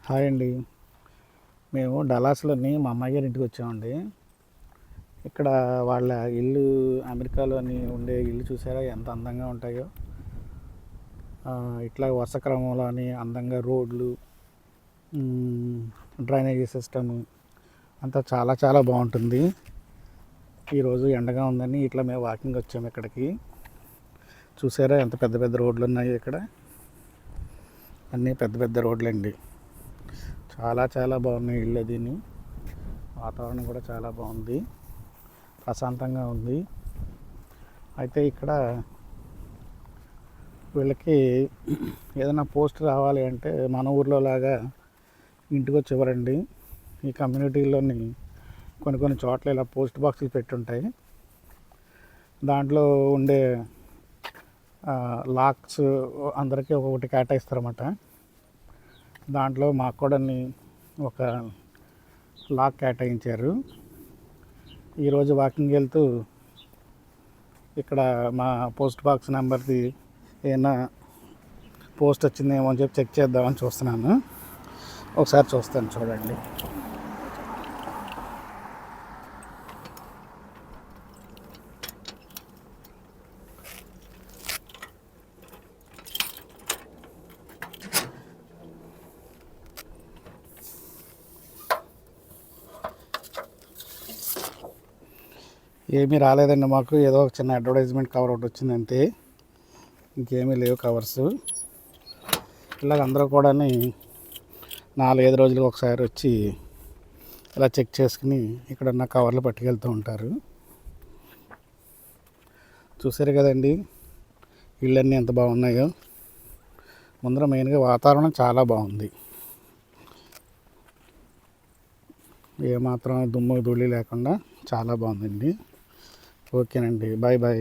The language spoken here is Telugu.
హాయ్ అండి. మేము డలాస్లోని మా అమ్మాయి గారి ఇంటికి వచ్చామండి. ఇక్కడ వాళ్ళ ఇల్లు అమెరికాలోని ఉండే ఇల్లు చూసారా ఎంత అందంగా ఉంటాయో. ఇట్లా వరుస క్రమంలోని అందంగా రోడ్లు, డ్రైనేజీ సిస్టము అంతా చాలా చాలా బాగుంటుంది. ఈరోజు ఎండగా ఉందని ఇట్లా మేము వాకింగ్ వచ్చాము ఇక్కడికి. చూసారా ఎంత పెద్ద పెద్ద రోడ్లు ఉన్నాయి ఇక్కడ. అన్నీ పెద్ద పెద్ద రోడ్లండి. చాలా చాలా బాగున్నాయి ఇల్లు. దీన్ని వాతావరణం కూడా చాలా బాగుంది, ప్రశాంతంగా ఉంది. అయితే ఇక్కడ వీళ్ళకి ఏదైనా పోస్ట్ రావాలి అంటే మన ఊర్లో లాగా ఇంటికి వచ్చి ఇవ్వరండి. ఈ కమ్యూనిటీలోని కొన్ని చోట్ల ఇలా పోస్ట్ బాక్సులు పెట్టుంటాయి. దాంట్లో ఉండే లాక్స్ అందరికీ ఒక్కొక్కటి కేటాయిస్తారన్నమాట. దాంట్లో మాకు కూడా ఒక లాక్ కేటాయించారు. ఈరోజు వాకింగ్ వెళ్తూ ఇక్కడ మా పోస్ట్ బాక్స్ నెంబర్ది ఏమైనా పోస్ట్ వచ్చిందేమో అని చెప్పి చెక్ చేద్దామని చూస్తున్నాను. ఒకసారి చూస్తాను, చూడండి. ఏమీ రాలేదండి మాకు. ఏదో ఒక చిన్న అడ్వర్టైజ్మెంట్ కవర్ ఒకటి వచ్చిందంటే, ఇంకేమీ లేవు కవర్స్. ఇలాగ అందరూ కూడా 4-5 రోజులకు ఒకసారి వచ్చి ఇలా చెక్ చేసుకుని ఇక్కడున్న కవర్లు పట్టుకెళ్తూ ఉంటారు. చూసారు కదండి ఇళ్ళన్నీ ఎంత బాగున్నాయో. ముందర మెయిన్గా వాతావరణం చాలా బాగుంది. ఏమాత్రం దుమ్ము ధూళి లేకుండా చాలా బాగుందండి. ఓకేనండి, బాయ్ బాయ్.